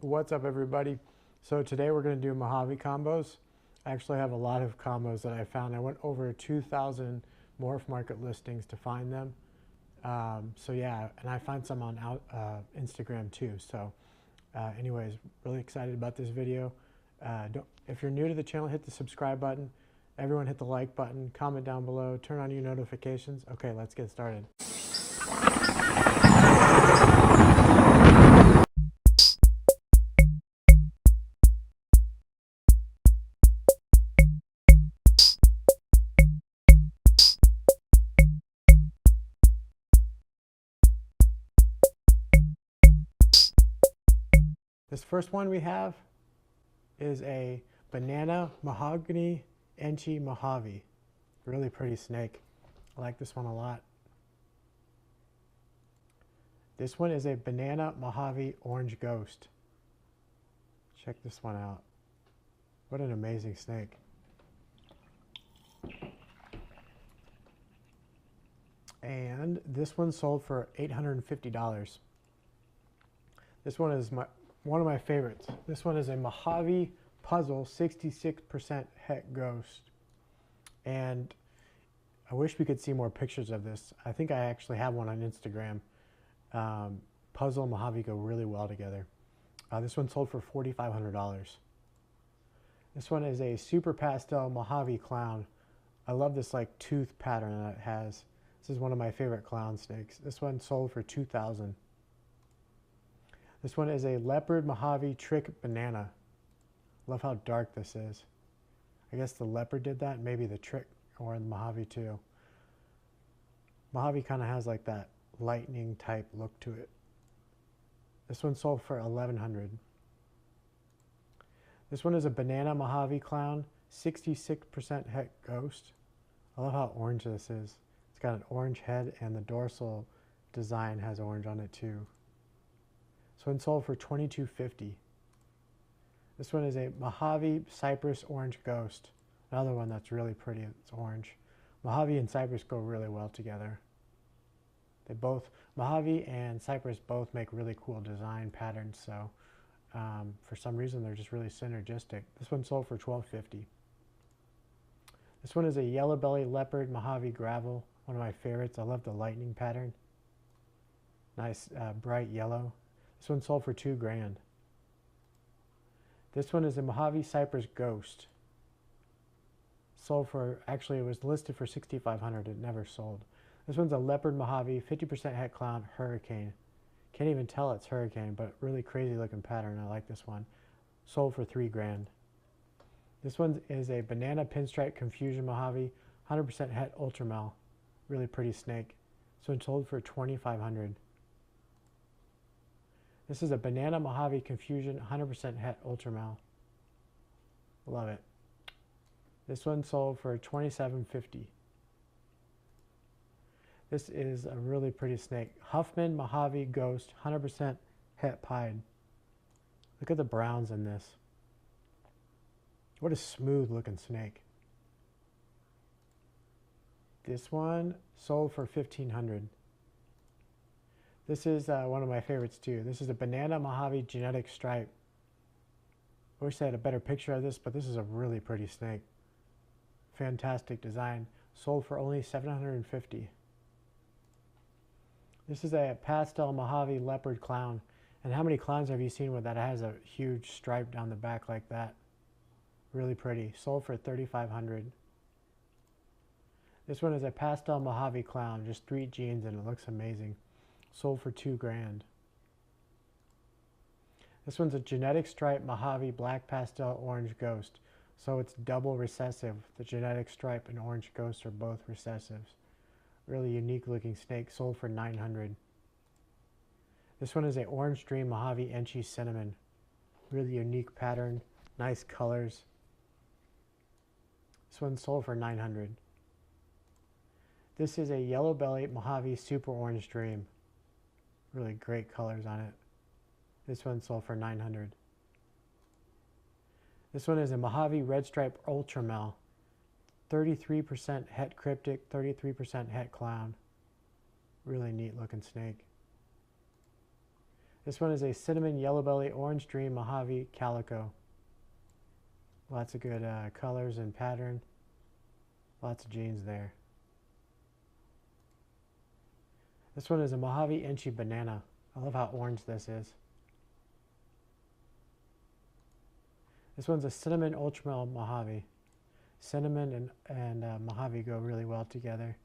What's up, everybody? So today we're going to do Mojave combos. I actually have a lot of combos that I found. I went over 2,000 Morph market listings to find them. So yeah, and I find some on Instagram too. So anyways, really excited about this video. If you're new to the channel, hit the subscribe button. Everyone hit the like button, comment down below, turn on your notifications. Okay, let's get started. This first one we have is a banana mahogany Inchi Mojave. Really pretty snake. I like this one a lot. This one is a banana Mojave orange ghost. Check this one out. What an amazing snake. And this one sold for $850. This one is one of my favorites. This one is a Mojave Puzzle 66% het ghost. And I wish we could see more pictures of this. I think I actually have one on Instagram. Puzzle and Mojave go really well together. This one sold for $4,500. This one is a super pastel Mojave clown. I love this like tooth pattern that it has. This is one of my favorite clown snakes. This one sold for $2,000. This one is a Leopard Mojave trick banana. Love how dark this is. I guess the Leopard did that, maybe the trick, or the Mojave too. Mojave kind of has like that lightning type look to it. This one sold for $1,100. This one is a banana Mojave clown, 66% het ghost. I love how orange this is. It's got an orange head and the dorsal design has orange on it too. This one sold for $2,250. This one is a Mojave Cypress orange ghost. Another one that's really pretty. It's orange. Mojave and Cypress go really well together. Mojave and Cypress both make really cool design patterns, so for some reason they're just really synergistic. This one sold for $1,250. This one is a yellow belly leopard Mojave gravel, one of my favorites. I love the lightning pattern. Nice bright yellow. This one sold for $2,000. This one is a Mojave Cypress ghost. Sold for, actually it was listed for $6,500. It never sold. This one's a Leopard Mojave 50% het clown hurricane. Can't even tell it's hurricane, but really crazy looking pattern. I like this one. Sold for $3,000. This one is a banana pinstripe confusion Mojave 100% het Ultramel. Really pretty snake. This one sold for $2,500. This is a banana Mojave confusion 100% het Ultramel. Love it. This one sold for $2,750. This is a really pretty snake. Huffman Mojave Ghost 100% het pied. Look at the browns in this. What a smooth looking snake. This one sold for $1,500. This is one of my favorites too. This is a banana Mojave genetic stripe. I wish I had a better picture of this, but this is a really pretty snake. Fantastic design. Sold for only $750. This is a pastel Mojave leopard clown. And how many clowns have you seen with that has a huge stripe down the back like that? Really pretty. Sold for $3,500. This one is a pastel Mojave clown, just 3 genes, and it looks amazing. Sold for $2,000. This one's a genetic stripe Mojave black pastel orange ghost. So it's double recessive. The genetic stripe and orange ghosts are both recessives. Really unique looking snake. Sold for $900. This one is a orange dream Mojave Inchi cinnamon. Really unique pattern. Nice colors. This one sold for $900. This is a yellow belly Mojave super orange dream. Really great colors on it. This one sold for $900. This one is a Mojave red stripe Ultramel. 33% het cryptic, 33% het clown. Really neat looking snake. This one is a cinnamon yellow belly orange dream Mojave Calico. Lots of good colors and pattern. Lots of genes there. This one is a Mojave Inchi banana. I love how orange this is. This one's a cinnamon Ultramel Mojave. Cinnamon and Mojave go really well together.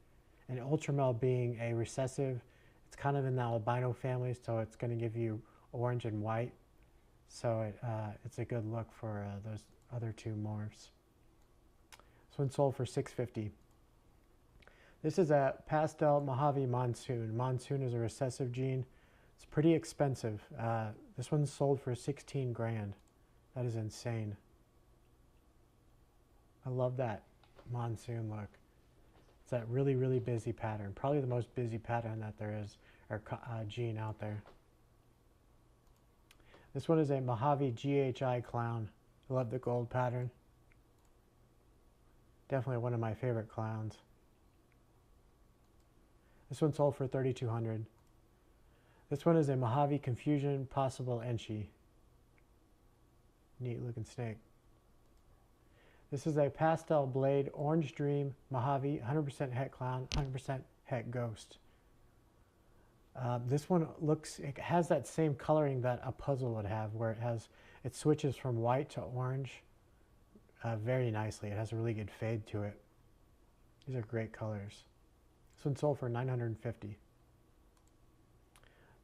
And Ultramel being a recessive, it's kind of in the albino family, so it's going to give you orange and white. So it's a good look for those other two morphs. This one sold for $6.50. This is a Pastel Mojave Monsoon. Monsoon is a recessive gene. It's pretty expensive. This one's sold for 16 grand. That is insane. I love that Monsoon look. It's that really, really busy pattern. Probably the most busy pattern that there is, or gene out there. This one is a Mojave GHI clown. I love the gold pattern. Definitely one of my favorite clowns. This one sold for $3,200. This one is a Mojave Confusion Possible Inchi. Neat looking snake. This is a Pastel Blade Orange Dream Mojave 100% Het Clown, 100% Het Ghost. This one looks, it has that same coloring that a puzzle would have, where it switches from white to orange very nicely. It has a really good fade to it. These are great colors. This one sold for $950.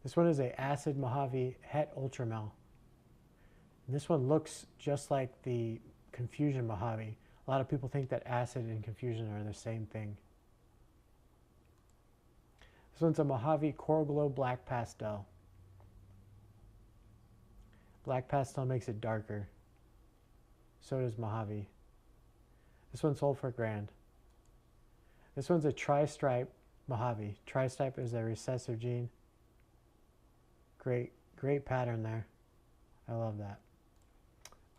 This one is a Acid Mojave Het Ultramel. This one looks just like the Confusion Mojave. A lot of people think that acid and confusion are the same thing. This one's a Mojave Coral Glow Black Pastel. Black Pastel makes it darker. So does Mojave. This one sold for $1,000. This one's a Tri-Stripe Mojave. Tri-Stripe is a recessive gene. Great pattern there. I love that.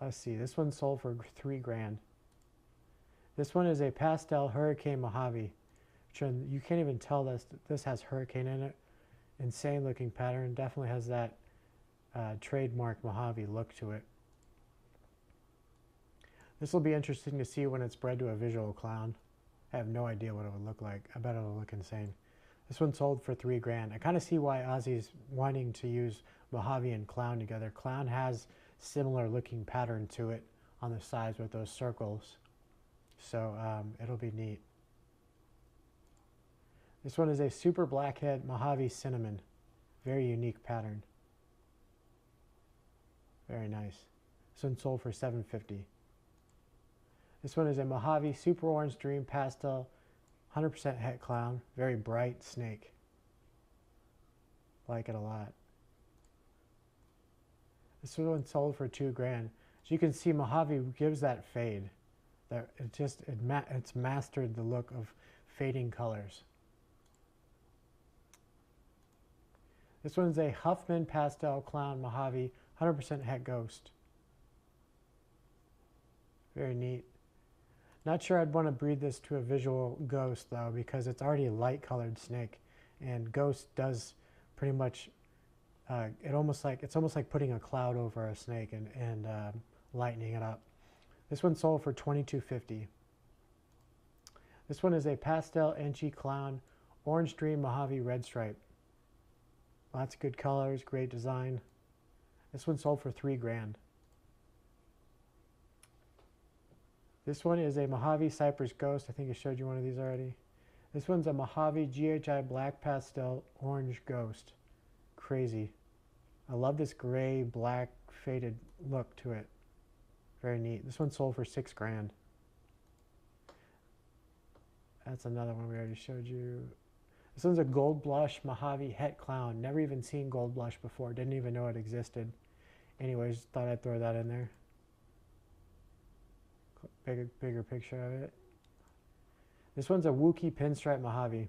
Let's see, this one sold for $3,000. This one is a Pastel Hurricane Mojave. You can't even tell this has hurricane in it. Insane looking pattern. Definitely has that trademark Mojave look to it. This will be interesting to see when it's bred to a visual clown. I have no idea what it would look like. I bet it'll look insane. This one sold for $3,000. I kind of see why Ozzy's wanting to use Mojave and clown together. Clown has similar looking pattern to it on the sides with those circles. So it'll be neat. This one is a Super Blackhead Mojave Cinnamon. Very unique pattern. Very nice. This one sold for $750. This one is a Mojave Super Orange Dream Pastel 100% Het Clown. Very bright snake. Like it a lot. This one sold for $2,000. As you can see, Mojave gives that fade. It's mastered the look of fading colors. This one's a Huffman Pastel Clown Mojave 100% Het Ghost. Very neat. Not sure I'd want to breed this to a visual ghost though, because it's already a light colored snake, and ghost does pretty much it's almost like putting a cloud over a snake and lightening it up. This one sold for $22.50. This one is a Pastel Inchi Clown Orange Dream Mojave Red Stripe. Lots of good colors, great design. This one sold for $3,000. This one is a Mojave Cypress Ghost. I think I showed you one of these already. This one's a Mojave GHI Black Pastel Orange Ghost. Crazy. I love this gray, black, faded look to it. Very neat. This one sold for $6,000. That's another one we already showed you. This one's a Gold Blush Mojave Het Clown. Never even seen Gold Blush before. Didn't even know it existed. Anyways, thought I'd throw that in there. Bigger picture of it. This one's a Wookie Pinstripe Mojave.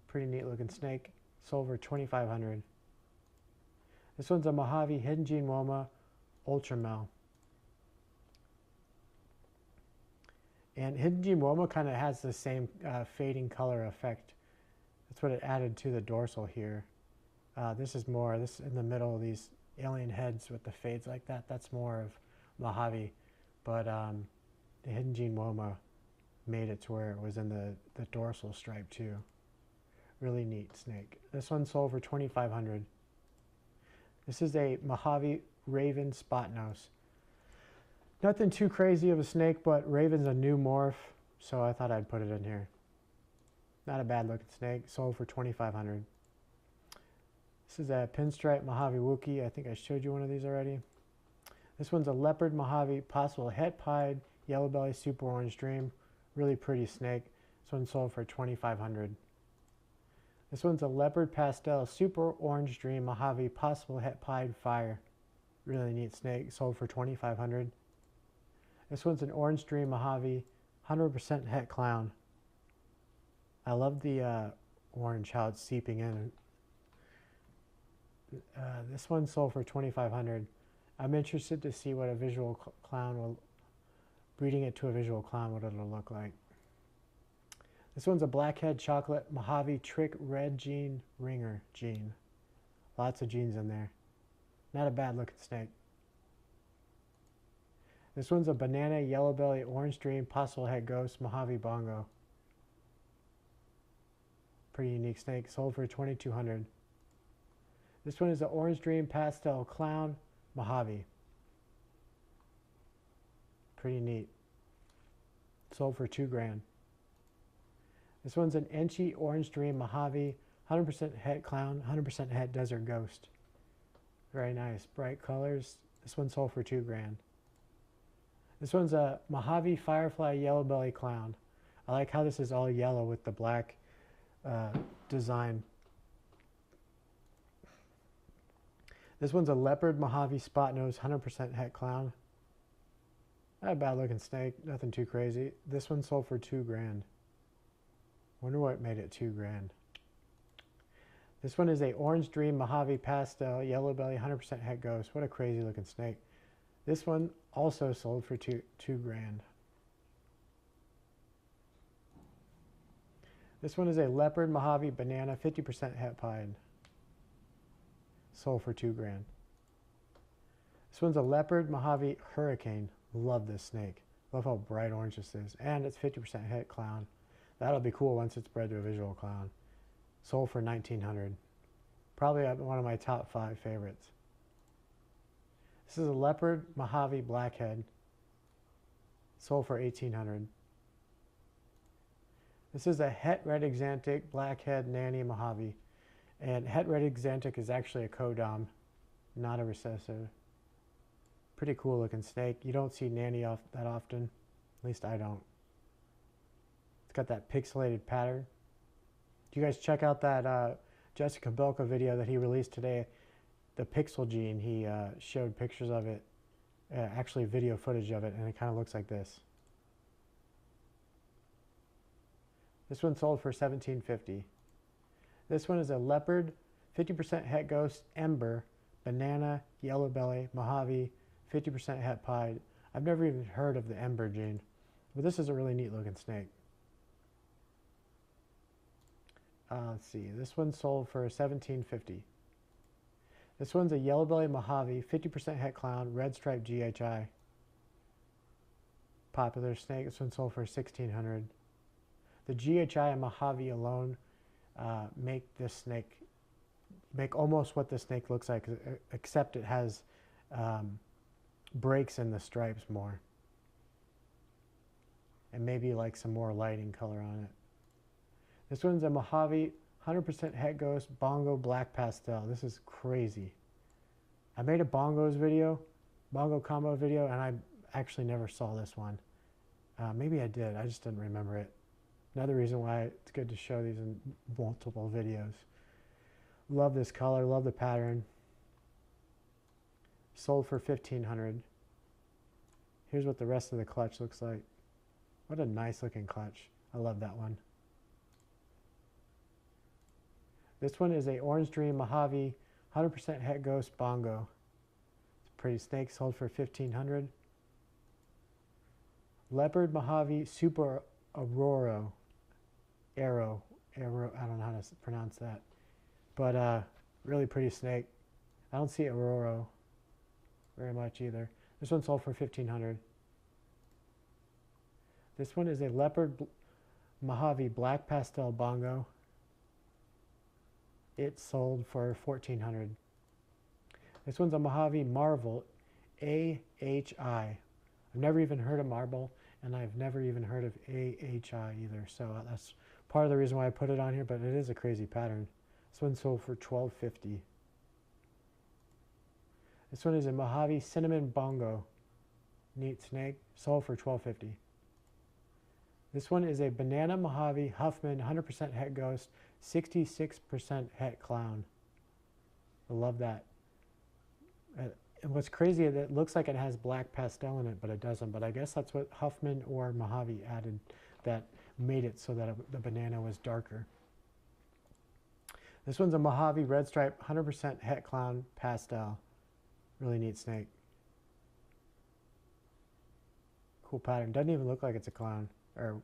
Pretty neat looking snake. Sold for $2,500. This one's a Mojave Hidden Gene Woma Ultramel. And Hidden Gene Woma kind of has the same fading color effect. That's what it added to the dorsal here. This is more, this in the middle of these alien heads with the fades like that. That's more of Mojave. But the Hidden Gene Woma made it to where it was in the dorsal stripe too. Really neat snake. This one sold for $2,500. This is a Mojave Raven Spot Nose. Nothing too crazy of a snake, but Raven's a new morph, so I thought I'd put it in here. Not a bad looking snake. Sold for $2,500. This is a Pinstripe Mojave Wookie. I think I showed you one of these already. This one's a Leopard Mojave Possible Het Pied Yellow Belly Super Orange Dream. Really pretty snake. This one sold for $2,500. This one's a Leopard Pastel Super Orange Dream Mojave Possible Het Pied Fire. Really neat snake. Sold for $2,500. This one's an Orange Dream Mojave 100% Het Clown. I love the orange, how it's seeping in. This one sold for $2,500. I'm interested to see what a visual clown will, breeding it to a visual clown, what it'll look like. This one's a Blackhead Chocolate Mojave Trick Red Gene Ringer gene. Lots of genes in there. Not a bad looking snake. This one's a Banana Yellow Belly Orange Dream Possible Het Ghost Mojave Bongo. Pretty unique snake. Sold for $2,200. This one is the Orange Dream Pastel Clown Mojave. Pretty neat. Sold for $2,000. This one's an Inchi Orange Dream Mojave 100% Het Clown, 100% Het Desert Ghost. Very nice. Bright colors. This one sold for $2,000. This one's a Mojave Firefly Yellow Belly Clown. I like how this is all yellow with the black design. This one's a Leopard Mojave Spot Nose 100% Het Clown. Not a bad looking snake, nothing too crazy. This one sold for $2,000. Wonder what made it $2,000. This one is a Orange Dream Mojave Pastel Yellow Belly 100% Het Ghost. What a crazy looking snake. This one also sold for $2,000. This one is a Leopard Mojave Banana 50% Het Pied. Sold for $2,000. This one's a Leopard Mojave Hurricane. Love this snake. Love how bright orange this is. And it's 50% Het Clown. That'll be cool once it's bred to a visual clown. Sold for $1,900. Probably one of my top 5 favorites. This is a Leopard Mojave Blackhead. Sold for $1,800. This is a Het Red Exantic Blackhead Nanny Mojave. And Het Red Exantic is actually a codom, not a recessive. Pretty cool looking snake. You don't see Nanny that often. At least I don't. It's got that pixelated pattern. You guys check out that Jessica Belka video that he released today. The pixel gene, he showed pictures of it. Actually video footage of it, and it kind of looks like this. This one sold for $1,750. This one is a Leopard 50% Het Ghost Ember Banana Yellow Belly Mojave 50% Het Pied. I've never even heard of the Ember gene, but this is a really neat looking snake. Let's see, this one sold for $1,750. This one's a Yellow Belly Mojave 50% Het Clown Red Stripe GHI. Popular snake. This one sold for $1,600. The GHI and Mojave alone make this snake, make almost what the snake looks like, except it has breaks in the stripes more. And maybe like some more lighting color on it. This one's a Mojave 100% Het Ghost Bongo Black Pastel. This is crazy. I made a Bongo combo video, and I actually never saw this one. Maybe I did, I just didn't remember it. Another reason why it's good to show these in multiple videos. Love this color, love the pattern. Sold for $1,500. Here's what the rest of the clutch looks like. What a nice looking clutch. I love that one. This one is a Orange Dream Mojave 100% Het Ghost Bongo. It's a pretty snake, sold for $1,500. Leopard Mojave Super Arrow, I don't know how to pronounce that. But Really pretty snake. I don't see Aurora very much either. This one sold for $1,500. This one is a Leopard Mojave Black Pastel Bongo. It sold for $1,400. This one's a Mojave Marvel AHI. I've never even heard of Marble, and I've never even heard of AHI either. So that's part of the reason why I put it on here, but it is a crazy pattern. This one sold for $1,250. This one is a Mojave Cinnamon Bongo. Neat snake. Sold for $1,250. This one is a Banana Mojave Huffman 100% Het Ghost, 66% Het Clown. I love that. And what's crazy is it looks like it has black pastel in it, but it doesn't. But I guess that's what Huffman or Mojave added that made it so that the banana was darker. This one's a Mojave Red Stripe 100% Het Clown Pastel. Really neat snake. Cool pattern. Doesn't even look like it's a clown. Or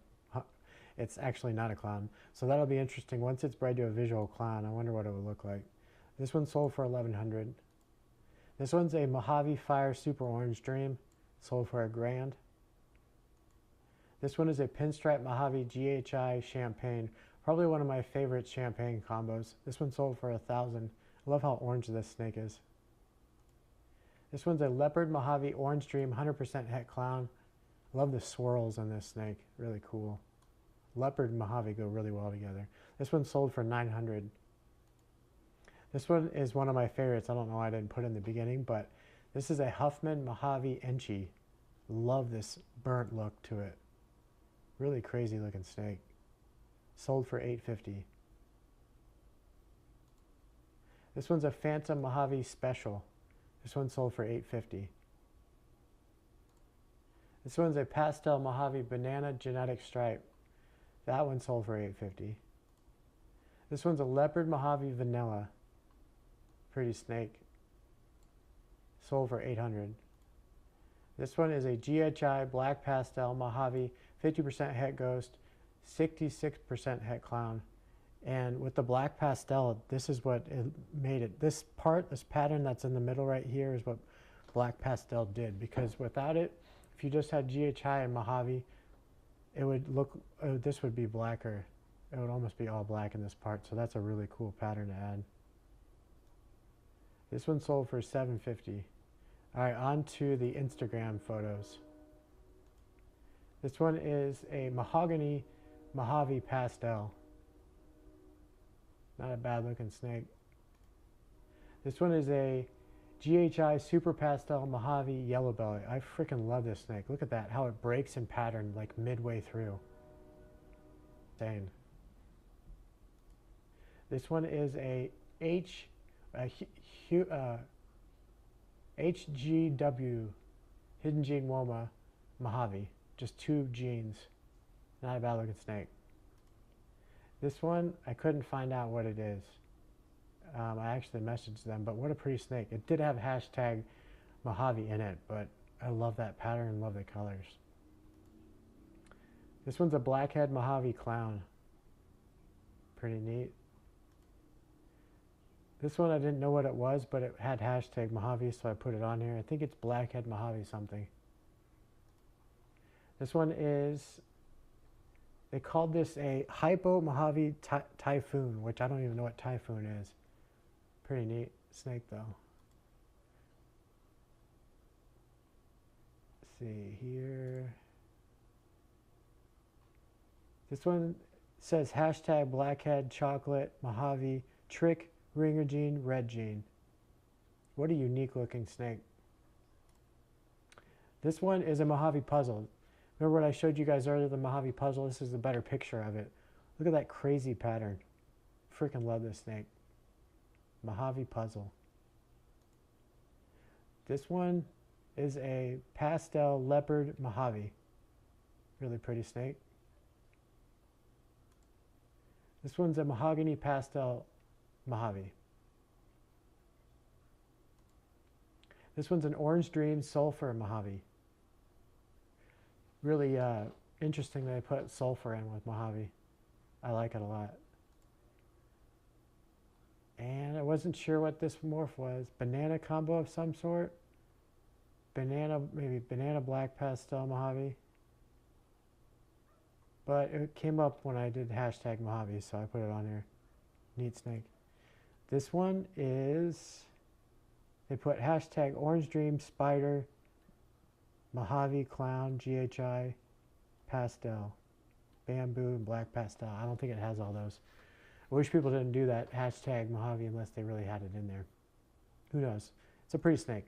it's actually not a clown. So that'll be interesting. Once it's bred to a visual clown, I wonder what it would look like. This one sold for $1,100. This one's a Mojave Fire Super Orange Dream. Sold for $1,000. This one is a Pinstripe Mojave GHI Champagne. Probably one of my favorite champagne combos. This one sold for $1,000. I love how orange this snake is. This one's a Leopard Mojave Orange Dream 100% Het Clown. I love the swirls on this snake. Really cool. Leopard and Mojave go really well together. This one sold for $900. This one is one of my favorites. I don't know why I didn't put it in the beginning, but this is a Huffman Mojave Inchi. Love this burnt look to it. Really crazy looking snake. Sold for $850. This one's a Phantom Mojave Special. This one sold for $850. This one's a Pastel Mojave Banana Genetic Stripe. That one sold for $850. This one's a Leopard Mojave Vanilla. Pretty snake. Sold for $800. This one is a GHI Black Pastel Mojave 50% Het Ghost, 66% Het Clown. And with the black pastel, this is what it made it. This pattern that's in the middle right here is what black pastel did. Because without it, if you just had GHI and Mojave, it would look, this would be blacker. It would almost be all black in this part. So that's a really cool pattern to add. This one sold for $750. All right, on to the Instagram photos. This one is a Mahogany Mojave Pastel. Not a bad looking snake. This one is a GHI Super Pastel Mojave Yellow Belly. I freaking love this snake. Look at that, how it breaks in pattern like midway through. Insane. This one is a HGW, Hidden Gene Woma Mojave. Just 2 genes. Not a bad looking snake. This one, I couldn't find out what it is. I actually messaged them, but what a pretty snake. It did have hashtag Mojave in it, but I love that pattern and love the colors. This one's a Blackhead Mojave Clown. Pretty neat. This one I didn't know what it was, but it had hashtag Mojave, so I put it on here. I think it's Blackhead Mojave something. This one is, they called this a Hypo Mojave Typhoon, which I don't even know what Typhoon is. Pretty neat snake though. Let's see here. This one says hashtag Blackhead Chocolate Mojave Trick Ringer Gene Red Gene. What a unique looking snake. This one is a Mojave Puzzle. Remember what I showed you guys earlier, the Mojave Puzzle? This is a better picture of it. Look at that crazy pattern. Freaking love this snake. Mojave Puzzle. This one is a Pastel Leopard Mojave. Really pretty snake. This one's a Mahogany Pastel Mojave. This one's an Orange Dream Sulfur Mojave. Really interesting that I put sulfur in with Mojave. I like it a lot. And I wasn't sure what this morph was. Banana combo of some sort. Banana, maybe banana black pastel Mojave. But it came up when I did hashtag Mojave, so I put it on here. Neat snake. This one is, they put hashtag Orange Dream Spider Mojave Clown GHI Pastel. Bamboo and black pastel. I don't think it has all those. I wish people didn't do that hashtag Mojave unless they really had it in there. Who knows? It's a pretty snake.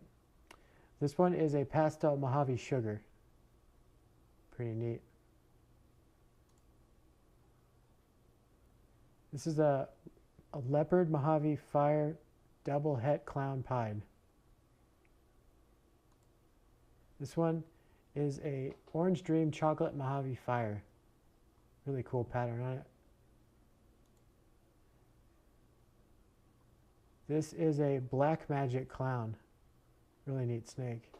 This one is a pastel Mojave Sugar. Pretty neat. This is a Leopard Mojave Fire Double Het Clown Pied. This one is a Orange Dream Chocolate Mojave Fire. Really cool pattern on it. This is a Black Magic Clown. Really neat snake.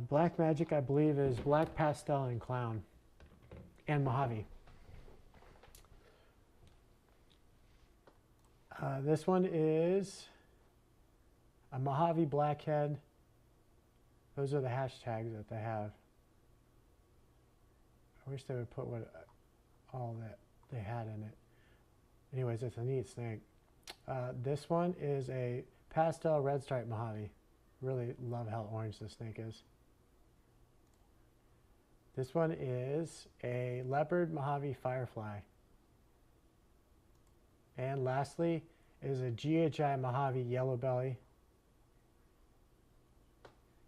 Black Magic, I believe, is black pastel and clown. And Mojave. This one is a Mojave Blackhead. Those are the hashtags that they have. I wish they would put what all that they had in it. Anyways, it's a neat snake. This one is a pastel red stripe Mojave. Really love how orange this snake is. This one is a Leopard Mojave Firefly. And lastly is a GHI Mojave Yellow Belly.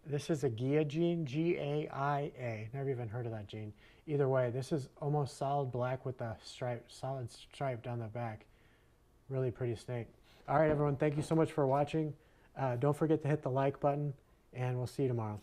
This is a Gia gene, G-A-I-A. Never even heard of that gene. Either way, this is almost solid black with a stripe, solid stripe down the back. Really pretty snake. All right, everyone, thank you so much for watching. Don't forget to hit the like button, and we'll see you tomorrow.